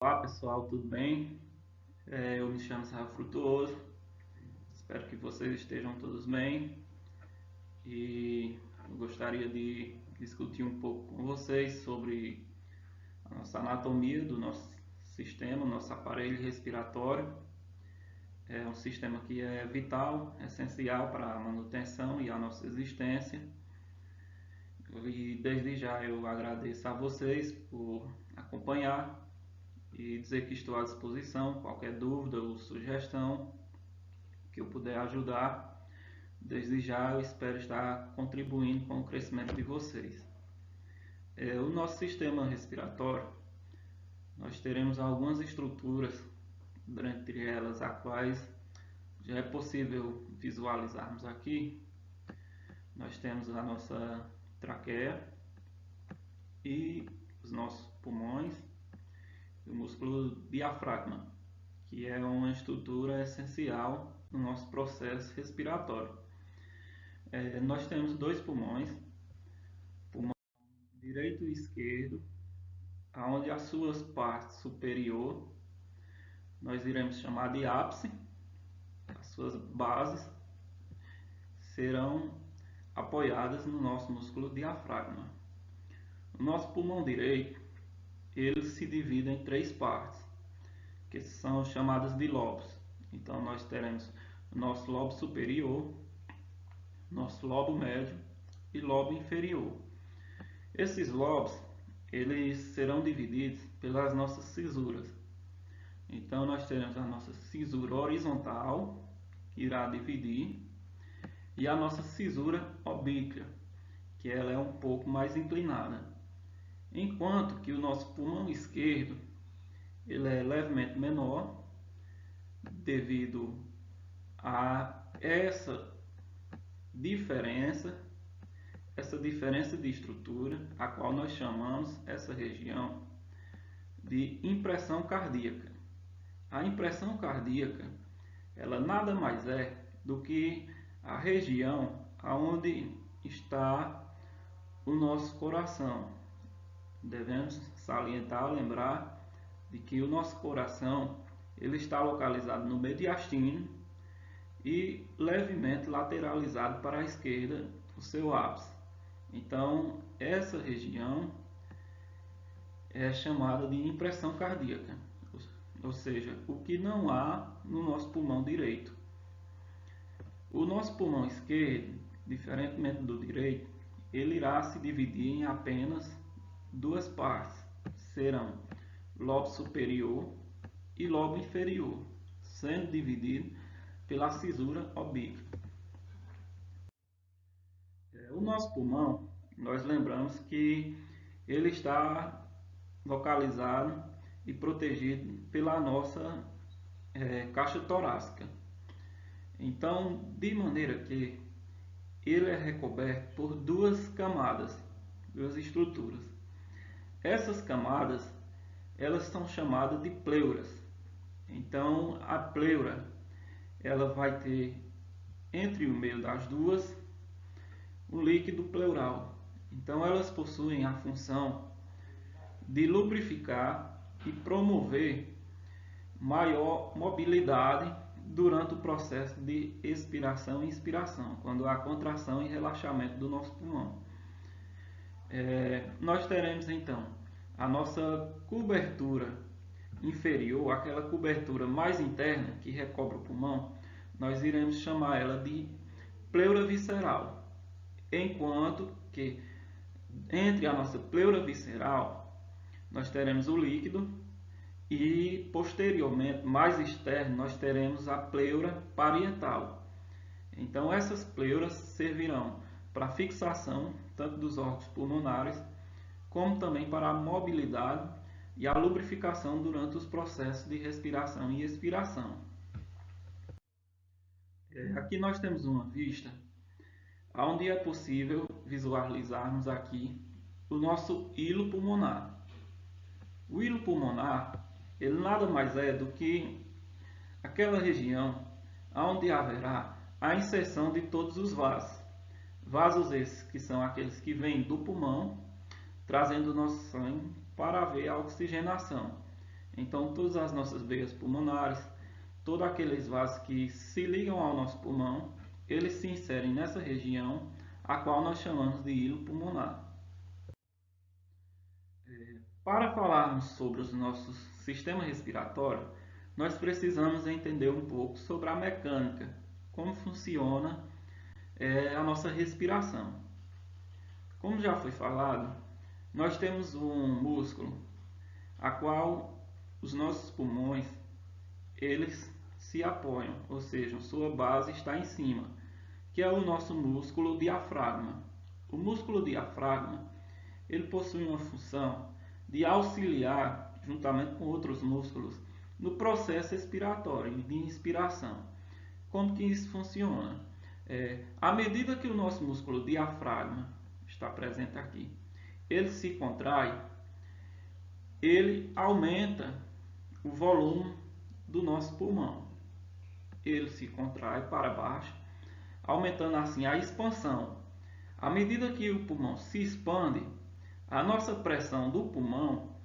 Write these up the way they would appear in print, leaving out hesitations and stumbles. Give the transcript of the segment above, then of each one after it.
Olá pessoal, tudo bem? Eu me chamo Israel Frutuoso, espero que vocês estejam todos bem e eu gostaria de discutir um pouco com vocês sobre a nossa anatomia do nosso sistema, nosso aparelho respiratório. É um sistema que é vital, essencial para a manutenção e a nossa existência. E desde já eu agradeço a vocês por acompanhar e dizer que estou à disposição. Qualquer dúvida ou sugestão que eu puder ajudar, desde já eu espero estar contribuindo com o crescimento de vocês. O nosso sistema respiratório, nós teremos algumas estruturas, dentre elas a quais já é possível visualizarmos aqui. Nós temos a nossa traqueia e os nossos pulmões, e o músculo diafragma, que é uma estrutura essencial no nosso processo respiratório. Nós temos dois pulmões, pulmão direito e esquerdo, onde as suas partes superior nós iremos chamar de ápice, as suas bases serão apoiadas no nosso músculo diafragma. O nosso pulmão direito, ele se divide em três partes, que são chamadas de lobos. Então nós teremos o nosso lobo superior, nosso lobo médio e lobo inferior. Esses lobos, eles serão divididos pelas nossas cisuras. Então nós teremos a nossa cisura horizontal, que irá dividir, e a nossa cisura oblíqua, que ela é um pouco mais inclinada. Enquanto que o nosso pulmão esquerdo, ele é levemente menor, devido a diferença essa diferença de estrutura, a qual nós chamamos essa região de impressão cardíaca. A impressão cardíaca, ela nada mais é do que a região onde está o nosso coração. Devemos salientar, lembrar de que o nosso coração ele está localizado no mediastino e levemente lateralizado para a esquerda, o seu ápice. Então, essa região é chamada de impressão cardíaca, ou seja, o que não há no nosso pulmão direito. O nosso pulmão esquerdo, diferentemente do direito, ele irá se dividir em apenas duas partes. Serão lobo superior e lobo inferior, sendo dividido pela cisura oblíqua. O nosso pulmão, nós lembramos que ele está localizado e protegido pela nossa caixa torácica. Então, de maneira que ele é recoberto por duas camadas, duas estruturas. Essas camadas, elas são chamadas de pleuras. Então, a pleura, ela vai ter entre o meio das duas o líquido pleural. Então, elas possuem a função de lubrificar e promover maior mobilidade durante o processo de expiração e inspiração, quando há contração e relaxamento do nosso pulmão. Nós teremos então a nossa cobertura inferior, aquela cobertura mais interna que recobre o pulmão, nós iremos chamar ela de pleura visceral, enquanto que entre a nossa pleura visceral nós teremos o líquido e posteriormente, mais externo, nós teremos a pleura parietal. Então essas pleuras servirão para a fixação tanto dos órgãos pulmonares como também para a mobilidade e a lubrificação durante os processos de respiração e expiração. Aqui nós temos uma vista onde é possível visualizarmos aqui o nosso hilo pulmonar. O hilo pulmonar, ele nada mais é do que aquela região onde haverá a inserção de todos os vasos. Vasos esses que são aqueles que vêm do pulmão, trazendo o nosso sangue para haver a oxigenação. Então, todas as nossas veias pulmonares, todos aqueles vasos que se ligam ao nosso pulmão, eles se inserem nessa região, a qual nós chamamos de hilo pulmonar. Para falarmos sobre os nossos sistemas respiratórios, nós precisamos entender um pouco sobre a mecânica, como funciona a nossa respiração. Como já foi falado, nós temos um músculo a qual os nossos pulmões eles se apoiam, ou seja, sua base está em cima, que é o nosso músculo diafragma. O músculo diafragma ele possui uma função de auxiliar, juntamente com outros músculos, no processo respiratório de inspiração. Como que isso funciona? À medida que o nosso músculo diafragma está presente aqui, ele se contrai, ele aumenta o volume do nosso pulmão. Ele se contrai para baixo, aumentando assim a expansão. À medida que o pulmão se expande, a nossa pressão do pulmão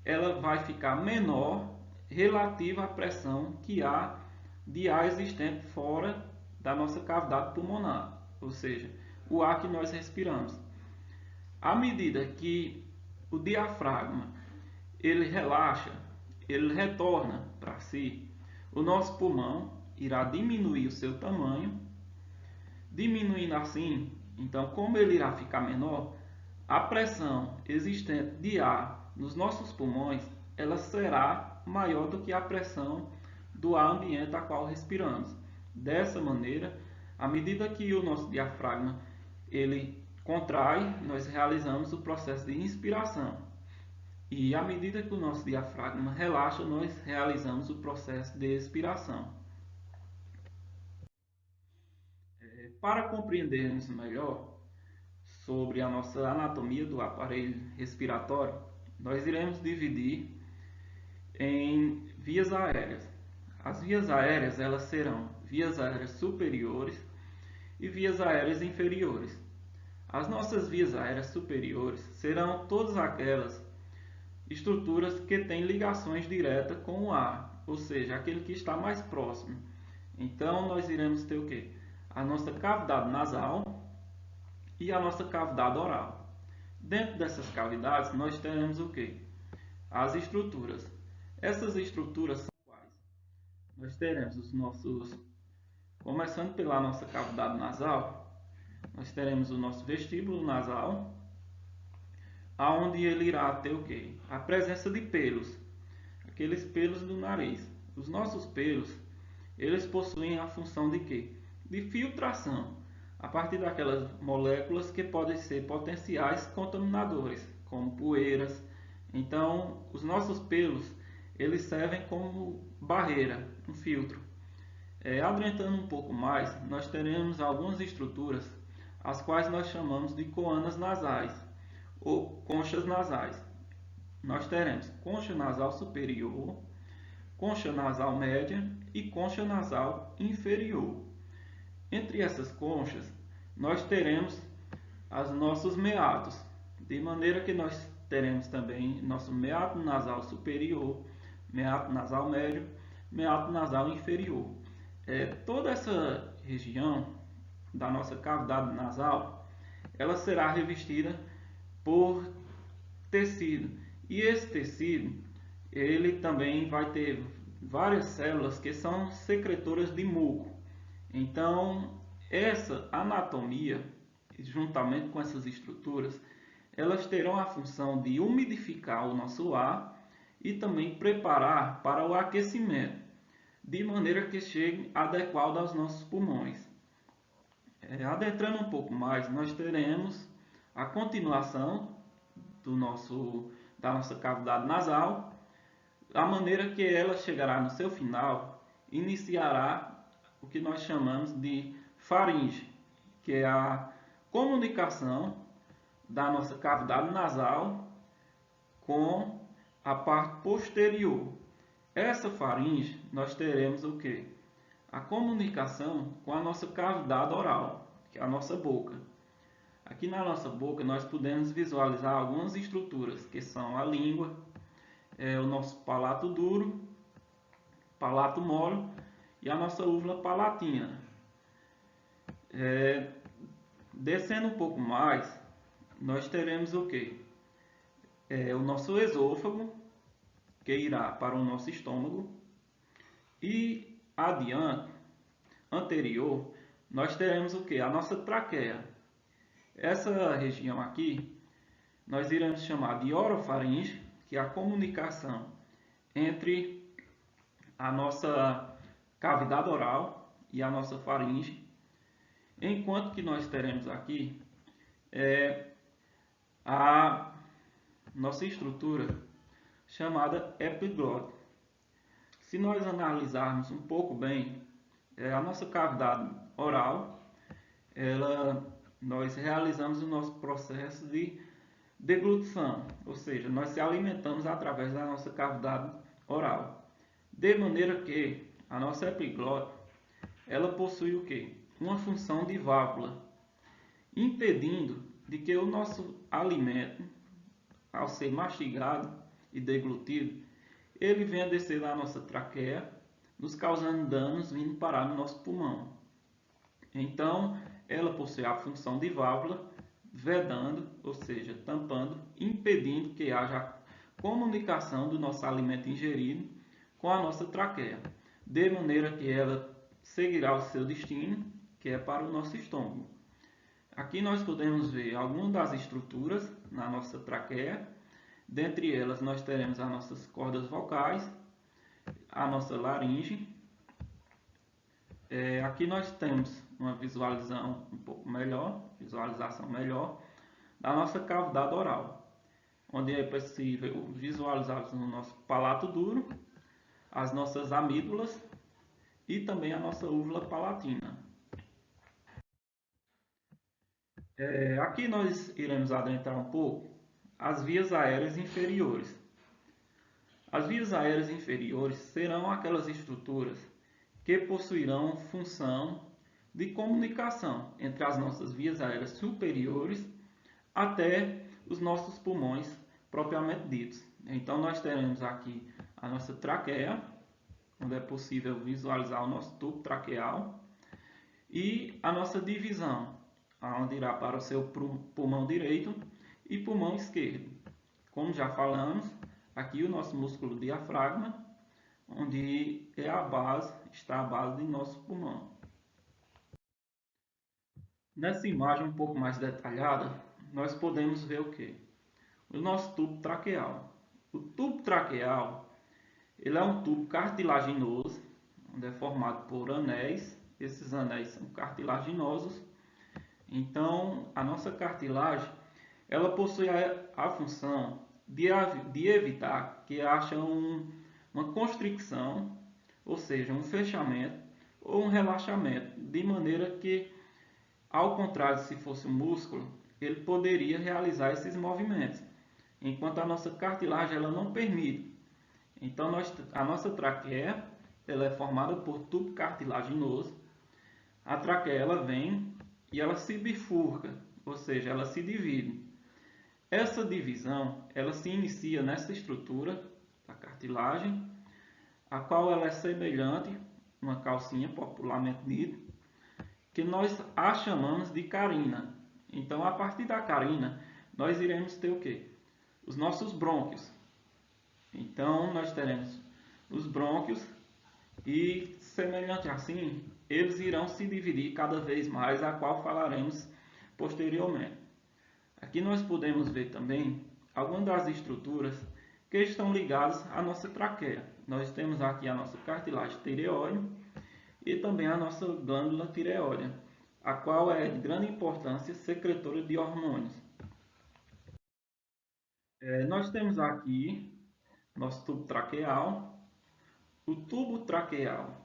ela vai ficar menor relativa à pressão que há de ar existente fora da nossa cavidade pulmonar, ou seja, o ar que nós respiramos. À medida que o diafragma ele relaxa, ele retorna para si, o nosso pulmão irá diminuir o seu tamanho, diminuindo assim, então como ele irá ficar menor, a pressão existente de ar nos nossos pulmões ela será maior do que a pressão do ar ambiente a qual respiramos. Dessa maneira, à medida que o nosso diafragma ele contrai, nós realizamos o processo de inspiração. E à medida que o nosso diafragma relaxa, nós realizamos o processo de expiração. Para compreendermos melhor sobre a nossa anatomia do aparelho respiratório, nós iremos dividir em vias aéreas. As vias aéreas elas serão vias aéreas superiores e vias aéreas inferiores. As nossas vias aéreas superiores serão todas aquelas estruturas que têm ligações diretas com o ar, ou seja, aquele que está mais próximo. Então nós iremos ter o quê? A nossa cavidade nasal e a nossa cavidade oral. Dentro dessas cavidades nós teremos o quê? As estruturas. Essas estruturas são quais? Nós teremos os nossos, começando pela nossa cavidade nasal, nós teremos o nosso vestíbulo nasal, aonde ele irá ter o quê? A presença de pelos, aqueles pelos do nariz. Os nossos pelos, eles possuem a função de quê? De filtração, a partir daquelas moléculas que podem ser potenciais contaminadores, como poeiras. Então, os nossos pelos, eles servem como barreira, um filtro. Adentrando um pouco mais, nós teremos algumas estruturas, as quais nós chamamos de coanas nasais ou conchas nasais. Nós teremos concha nasal superior, concha nasal média e concha nasal inferior. Entre essas conchas, nós teremos os nossos meatos, de maneira que nós teremos também nosso meato nasal superior, meato nasal médio, meato nasal inferior. Toda essa região da nossa cavidade nasal, ela será revestida por tecido. E esse tecido, ele também vai ter várias células que são secretoras de muco. Então, essa anatomia, juntamente com essas estruturas, elas terão a função de umidificar o nosso ar e também preparar para o aquecimento, de maneira que chegue adequado aos nossos pulmões. Adentrando um pouco mais, nós teremos a continuação da nossa cavidade nasal, a maneira que ela chegará no seu final, iniciará o que nós chamamos de faringe, que é a comunicação da nossa cavidade nasal com a parte posterior. Essa faringe nós teremos o que? A comunicação com a nossa cavidade oral, que é a nossa boca. Aqui na nossa boca nós podemos visualizar algumas estruturas, que são a língua, é o nosso palato duro, palato mole e a nossa úvula palatina. Descendo um pouco mais, nós teremos o que? O nosso esôfago, que irá para o nosso estômago, e adiante, anterior, nós teremos o que? A nossa traqueia. Essa região aqui, nós iremos chamar de orofaringe, que é a comunicação entre a nossa cavidade oral e a nossa faringe, enquanto que nós teremos aqui a nossa estrutura chamada epiglote. Se nós analisarmos um pouco bem a nossa cavidade oral, nós realizamos o nosso processo de deglutição, ou seja, nós se alimentamos através da nossa cavidade oral, de maneira que a nossa epiglote ela possui o que? Uma função de válvula, impedindo de que o nosso alimento, ao ser mastigado e deglutido, ele venha descer da nossa traqueia, nos causando danos vindo parar no nosso pulmão. Então, ela possui a função de válvula, vedando, ou seja, tampando, impedindo que haja comunicação do nosso alimento ingerido com a nossa traqueia, de maneira que ela seguirá o seu destino, que é para o nosso estômago. Aqui nós podemos ver algumas das estruturas na nossa traqueia. Dentre elas nós teremos as nossas cordas vocais, a nossa laringe. Aqui nós temos uma visualização um pouco melhor, da nossa cavidade oral, onde é possível visualizar no nosso palato duro, as nossas amígdalas e também a nossa úvula palatina. Aqui nós iremos adentrar um pouco as vias aéreas inferiores. As vias aéreas inferiores serão aquelas estruturas que possuirão função de comunicação entre as nossas vias aéreas superiores até os nossos pulmões propriamente ditos. Então nós teremos aqui a nossa traqueia, onde é possível visualizar o nosso tubo traqueal, e a nossa divisão, onde irá para o seu pulmão direito e pulmão esquerdo. Como já falamos, aqui o nosso músculo diafragma, onde está a base do nosso pulmão. Nessa imagem um pouco mais detalhada, nós podemos ver o que? O nosso tubo traqueal. O tubo traqueal ele é um tubo cartilaginoso, onde é formado por anéis. Esses anéis são cartilaginosos. Então, a nossa cartilagem ela possui a função de evitar que haja uma constricção, ou seja, um fechamento ou um relaxamento, de maneira que, ao contrário, se fosse um músculo, ele poderia realizar esses movimentos, enquanto a nossa cartilagem ela não permite. Então, a nossa traqueia ela é formada por tubo cartilaginoso. A traqueia ela vem e ela se bifurca, ou seja, ela se divide. Essa divisão ela se inicia nessa estrutura da cartilagem, a qual ela é semelhante a uma calcinha, popularmente dita, que nós a chamamos de carina. Então, a partir da carina, nós iremos ter o quê? Os nossos brônquios. Então, nós teremos os brônquios e, semelhante assim, eles irão se dividir cada vez mais, a qual falaremos posteriormente. Aqui nós podemos ver também algumas das estruturas que estão ligadas à nossa traqueia. Nós temos aqui a nossa cartilagem tireoide e também a nossa glândula tireoide, a qual é de grande importância secretora de hormônios. Nós temos aqui nosso tubo traqueal. O tubo traqueal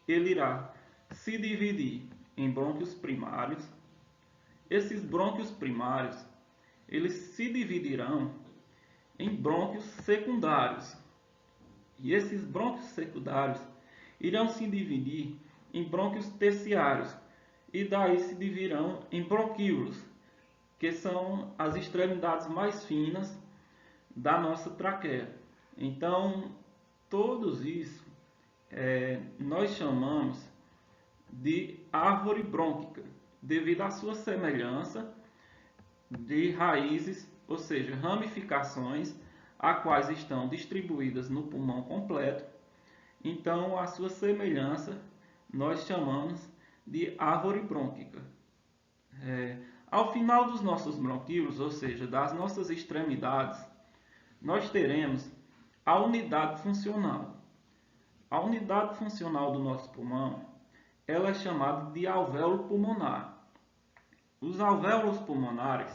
ele irá se dividir em brônquios primários. Esses brônquios primários eles se dividirão em brônquios secundários. E esses brônquios secundários irão se dividir em brônquios terciários. E daí se dividirão em bronquíolos, que são as extremidades mais finas da nossa traqueia. Então, todos isso nós chamamos de árvore brônquica, devido à sua semelhança de raízes, ou seja, ramificações, a quais estão distribuídas no pulmão completo. Então, a sua semelhança nós chamamos de árvore brônquica. Ao final dos nossos bronquíolos, ou seja, das nossas extremidades, nós teremos a unidade funcional. A unidade funcional do nosso pulmão, ela é chamada de alvéolo pulmonar. Os alvéolos pulmonares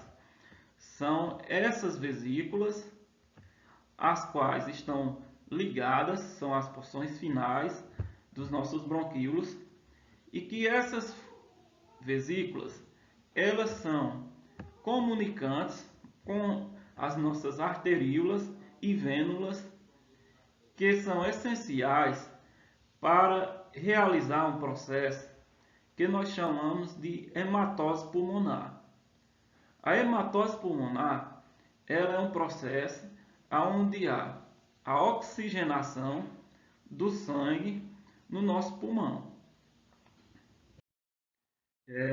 são essas vesículas as quais estão ligadas, são as porções finais dos nossos bronquíolos, e que essas vesículas, elas são comunicantes com as nossas arteríolas e vênulas, que são essenciais para realizar um processo que nós chamamos de hematose pulmonar. A hematose pulmonar, ela é um processo onde há a oxigenação do sangue no nosso pulmão.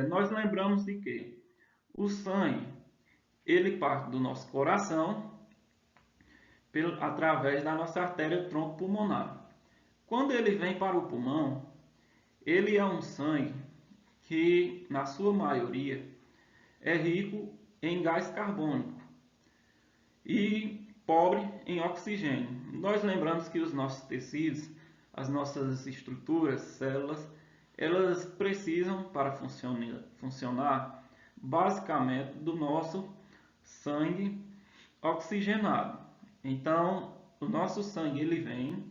Nós lembramos de que o sangue, ele parte do nosso coração através da nossa artéria tronco-pulmonar. Quando ele vem para o pulmão, ele é um sangue que, na sua maioria, é rico em gás carbônico e pobre em oxigênio. Nós lembramos que os nossos tecidos, as nossas estruturas, células, elas precisam, para funcionar, basicamente do nosso sangue oxigenado. Então, o nosso sangue ele vem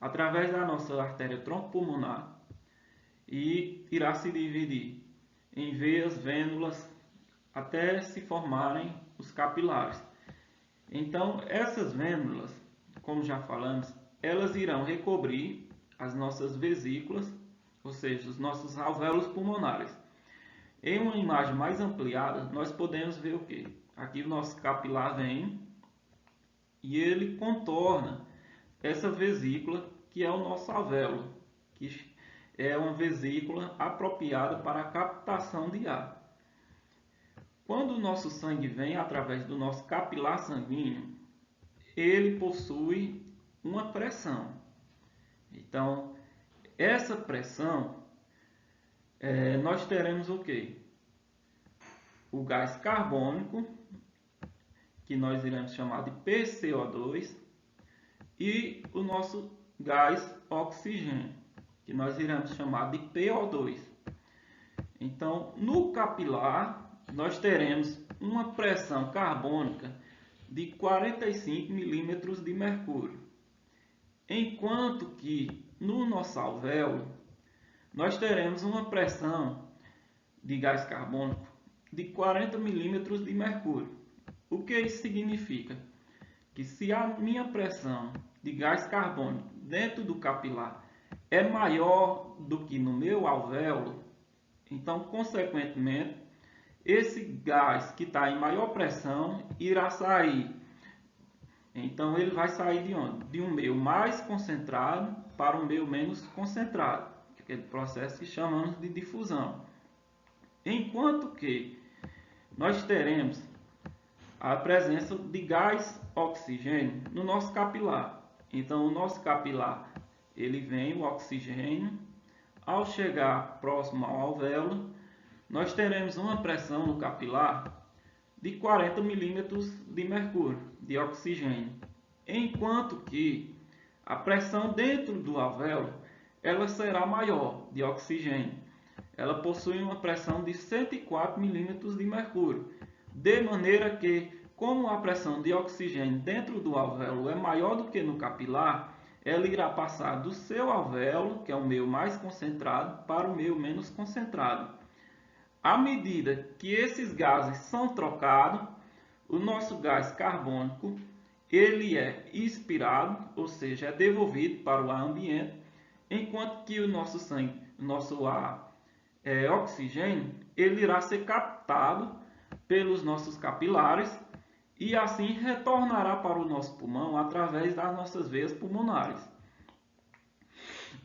através da nossa artéria tronco-pulmonar e irá se dividir em veias, vênulas, até se formarem os capilares. Então, essas vênulas, como já falamos, elas irão recobrir as nossas vesículas, ou seja, os nossos alvéolos pulmonares. Em uma imagem mais ampliada, nós podemos ver o que? Aqui o nosso capilar vem e ele contorna essa vesícula que é o nosso alvéolo, que é uma vesícula apropriada para a captação de ar. Quando o nosso sangue vem através do nosso capilar sanguíneo, ele possui uma pressão. Então, essa pressão, nós teremos o quê? O gás carbônico, que nós iremos chamar de PCO2, e o nosso gás oxigênio, que nós iremos chamar de PO2. Então, no capilar, nós teremos uma pressão carbônica de 45 milímetros de mercúrio, enquanto que no nosso alvéolo nós teremos uma pressão de gás carbônico de 40 milímetros de mercúrio. O que isso significa? Que se a minha pressão de gás carbônico dentro do capilar é maior do que no meu alvéolo, então, consequentemente, esse gás que está em maior pressão irá sair. Então, ele vai sair de onde? De um meio mais concentrado para um meio menos concentrado, que é o processo que chamamos de difusão. Enquanto que nós teremos a presença de gás oxigênio no nosso capilar. Então, o nosso capilar, ele vem o oxigênio. Ao chegar próximo ao alvéolo, nós teremos uma pressão no capilar de 40 milímetros de mercúrio, de oxigênio. Enquanto que a pressão dentro do alvéolo, ela será maior, de oxigênio. Ela possui uma pressão de 104 milímetros de mercúrio. De maneira que, como a pressão de oxigênio dentro do alvéolo é maior do que no capilar, ela irá passar do seu alvéolo, que é o meio mais concentrado, para o meio menos concentrado. À medida que esses gases são trocados, o nosso gás carbônico ele é expirado, ou seja, é devolvido para o ar ambiente, enquanto que o nosso sangue, o nosso ar oxigênio, ele irá ser captado pelos nossos capilares e assim retornará para o nosso pulmão através das nossas veias pulmonares.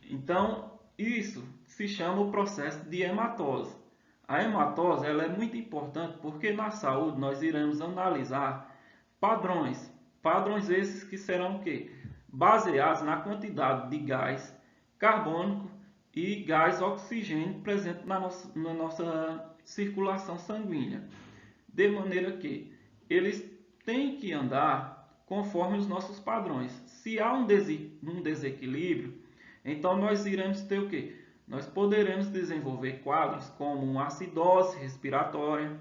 Então, isso se chama o processo de hematose. A hematose ela é muito importante porque na saúde nós iremos analisar padrões. Padrões esses que serão o quê? Baseados na quantidade de gás carbônico e gás oxigênio presente na nossa circulação sanguínea. De maneira que eles têm que andar conforme os nossos padrões. Se há um desequilíbrio, então nós iremos ter o quê? Nós poderemos desenvolver quadros como uma acidose respiratória,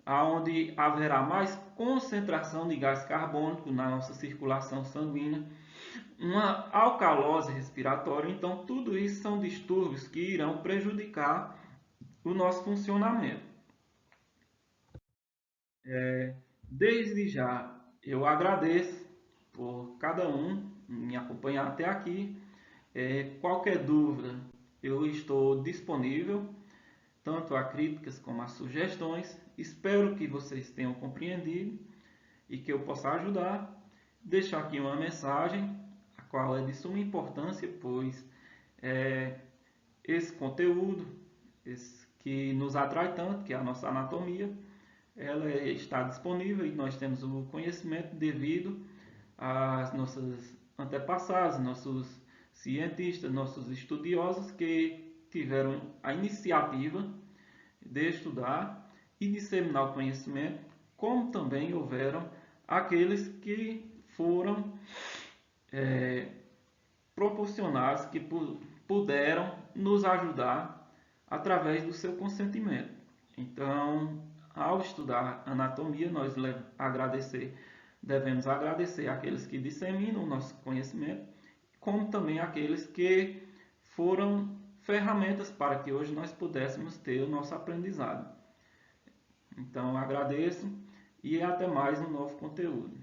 onde haverá mais concentração de gás carbônico na nossa circulação sanguínea, uma alcalose respiratória. Então, tudo isso são distúrbios que irão prejudicar o nosso funcionamento. Desde já, eu agradeço por cada um me acompanhar até aqui. Qualquer dúvida, eu estou disponível, tanto a críticas como a sugestões. Espero que vocês tenham compreendido e que eu possa ajudar. Deixar aqui uma mensagem, a qual é de suma importância, pois esse conteúdo que nos atrai tanto, que é a nossa anatomia, ela está disponível e nós temos o conhecimento devido às nossas antepassados, nossos cientistas, nossos estudiosos que tiveram a iniciativa de estudar e disseminar o conhecimento, como também houveram aqueles que foram proporcionados, que puderam nos ajudar através do seu consentimento. Então, ao estudar anatomia, nós devemos agradecer àqueles que disseminam o nosso conhecimento, como também àqueles que foram ferramentas para que hoje nós pudéssemos ter o nosso aprendizado. Então, agradeço e até mais um novo conteúdo.